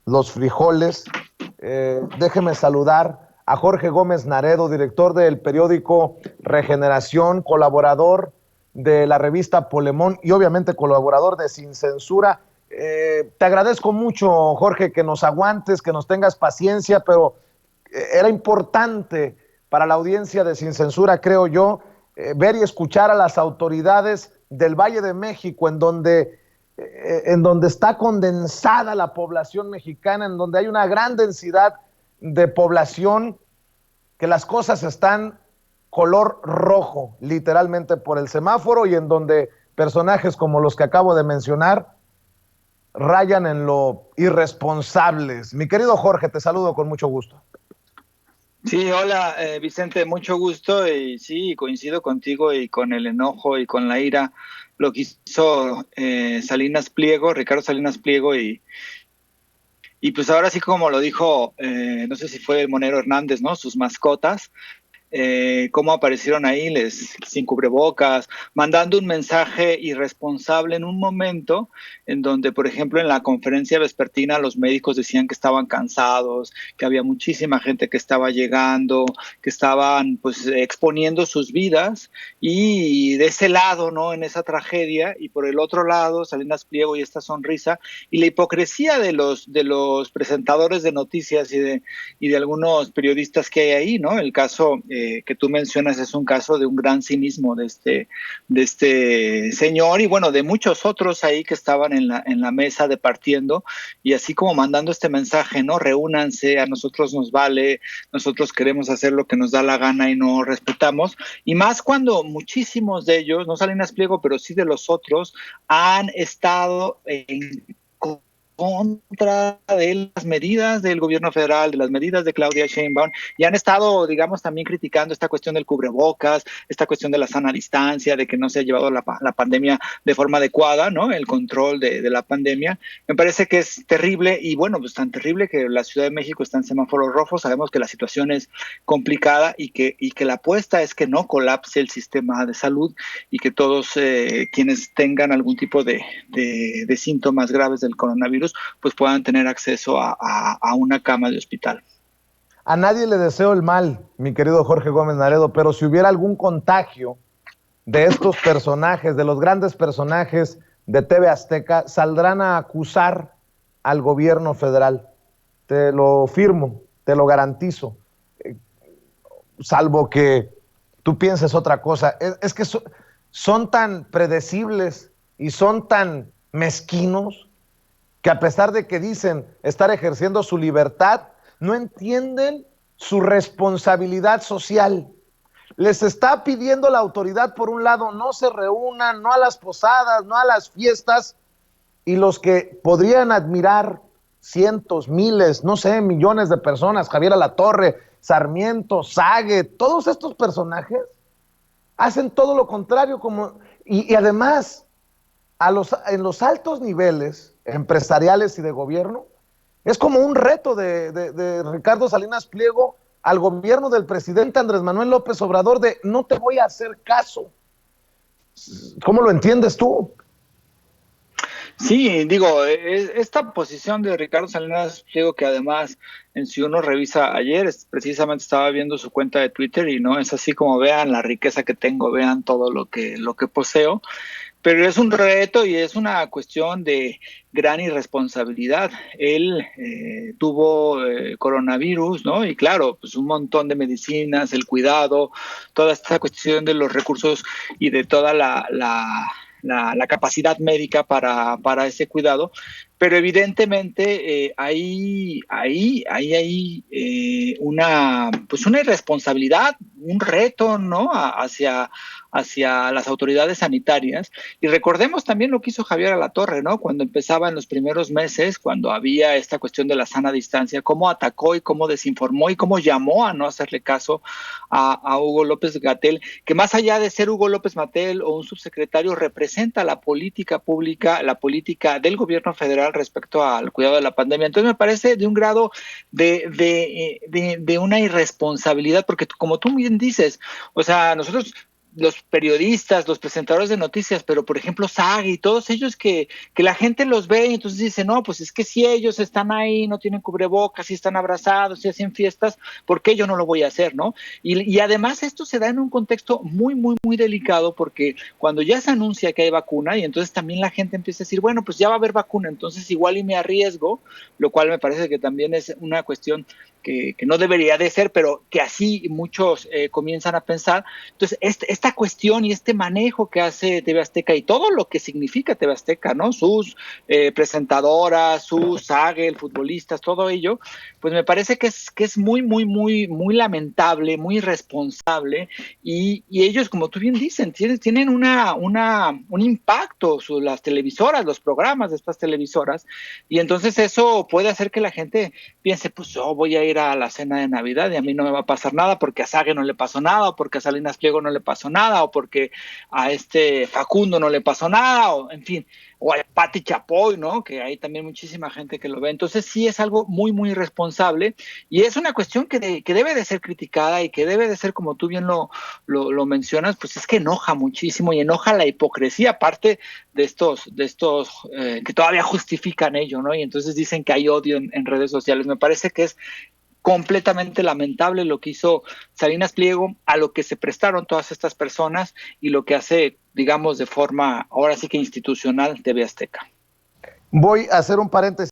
los frijoles. Déjeme saludar a Jorge Gómez Naredo, director del periódico Regeneración, colaborador de la revista Polemón y obviamente colaborador de Sin Censura. Te agradezco mucho, Jorge, que nos aguantes, que nos tengas paciencia, pero era importante para la audiencia de Sin Censura, creo yo, ver y escuchar a las autoridades del Valle de México, en donde está condensada la población mexicana, en donde hay una gran densidad de población, que las cosas están color rojo, literalmente por el semáforo, y en donde personajes como los que acabo de mencionar rayan en lo irresponsables. Mi querido Jorge, te saludo con mucho gusto. Sí, hola Vicente, mucho gusto y sí, coincido contigo y con el enojo y con la ira, lo que hizo Salinas Pliego, Ricardo Salinas Pliego y pues ahora sí como lo dijo, no sé si fue el Monero Hernández, ¿no? Sus mascotas, cómo aparecieron ahí sin cubrebocas, mandando un mensaje irresponsable en un momento en donde, por ejemplo, en la conferencia vespertina los médicos decían que estaban cansados, que había muchísima gente que estaba llegando, que estaban pues exponiendo sus vidas y de ese lado, ¿no? En esa tragedia y por el otro lado Salinas Pliego y esta sonrisa y la hipocresía de los presentadores de noticias y de algunos periodistas que hay ahí, ¿no? El caso que tú mencionas es un caso de un gran cinismo de este señor y bueno, de muchos otros ahí que estaban en la mesa departiendo y así como mandando este mensaje, ¿no? Reúnanse, a nosotros nos vale, nosotros queremos hacer lo que nos da la gana y no respetamos. Y más cuando muchísimos de ellos, no Salinas Pliego, pero sí de los otros, han estado en contra de las medidas del gobierno federal, de las medidas de Claudia Sheinbaum, y han estado, digamos, también criticando esta cuestión del cubrebocas, esta cuestión de la sana distancia, de que no se ha llevado la pandemia de forma adecuada, ¿no? El control de la pandemia. Me parece que es terrible, y bueno, pues tan terrible que la Ciudad de México está en semáforos rojos, sabemos que la situación es complicada y que la apuesta es que no colapse el sistema de salud y que todos quienes tengan algún tipo de síntomas graves del coronavirus pues puedan tener acceso a una cama de hospital. A nadie le deseo el mal, mi querido Jorge Gómez Naredo, pero si hubiera algún contagio de estos personajes, de los grandes personajes de TV Azteca, saldrán a acusar al gobierno federal. Te lo firmo, te lo garantizo. Salvo que tú pienses otra cosa. Es que son tan predecibles y son tan mezquinos que a pesar de que dicen estar ejerciendo su libertad, no entienden su responsabilidad social. Les está pidiendo la autoridad, por un lado, no se reúnan, no a las posadas, no a las fiestas, y los que podrían admirar cientos, miles, no sé, millones de personas, Javier Alatorre, Sarmiento, Sague, todos estos personajes hacen todo lo contrario, y además en los altos niveles empresariales y de gobierno, es como un reto de Ricardo Salinas Pliego al gobierno del presidente Andrés Manuel López Obrador de no te voy a hacer caso. ¿Cómo lo entiendes tú? Sí, digo, esta posición de Ricardo Salinas Pliego, que además, si uno revisa ayer, precisamente estaba viendo su cuenta de Twitter y no es así como vean la riqueza que tengo, vean todo lo que poseo, pero es un reto y es una cuestión de gran irresponsabilidad. Él tuvo coronavirus, ¿no? Y claro, pues un montón de medicinas, el cuidado, toda esta cuestión de los recursos y de toda la capacidad médica para ese cuidado, pero evidentemente hay una irresponsabilidad, un reto, ¿no? Hacia las autoridades sanitarias. Y recordemos también lo que hizo Javier Alatorre, ¿no? Cuando empezaba en los primeros meses, cuando había esta cuestión de la sana distancia, cómo atacó y cómo desinformó y cómo llamó a no hacerle caso a Hugo López-Gatell, que más allá de ser Hugo López-Gatell o un subsecretario, representa la política pública, la política del gobierno federal respecto al cuidado de la pandemia. Entonces me parece de un grado de una irresponsabilidad, porque como tú bien dices, o sea, nosotros los periodistas, los presentadores de noticias, pero por ejemplo SAG y todos ellos que la gente los ve y entonces dice, no, pues es que si ellos están ahí, no tienen cubrebocas, si están abrazados, si hacen fiestas, ¿por qué yo no lo voy a hacer, no? Y además esto se da en un contexto muy, muy, muy delicado, porque cuando ya se anuncia que hay vacuna y entonces también la gente empieza a decir, bueno, pues ya va a haber vacuna, entonces igual y me arriesgo, lo cual me parece que también es una cuestión que no debería de ser, pero que así muchos comienzan a pensar. Entonces, esta cuestión y este manejo que hace TV Azteca y todo lo que significa TV Azteca, ¿no? Sus presentadoras, sus SAG, futbolistas, todo ello, pues me parece que es muy, muy, muy, muy lamentable, muy irresponsable, y ellos, como tú bien dicen, tienen un impacto sobre las televisoras, los programas de estas televisoras, y entonces eso puede hacer que la gente piense, pues yo voy a ir a la cena de Navidad y a mí no me va a pasar nada porque a Sague no le pasó nada, o porque a Salinas Pliego no le pasó nada, o porque a este Facundo no le pasó nada, o en fin, o a Pati Chapoy, ¿no? Que hay también muchísima gente que lo ve. Entonces sí es algo muy, muy irresponsable, y es una cuestión que debe de ser criticada y que debe de ser, como tú bien lo mencionas, pues es que enoja muchísimo y enoja la hipocresía, aparte de estos que todavía justifican ello, ¿no? Y entonces dicen que hay odio en redes sociales. Me parece que es completamente lamentable lo que hizo Salinas Pliego, a lo que se prestaron todas estas personas y lo que hace, digamos, de forma ahora sí que institucional TV Azteca. Voy a hacer un paréntesis.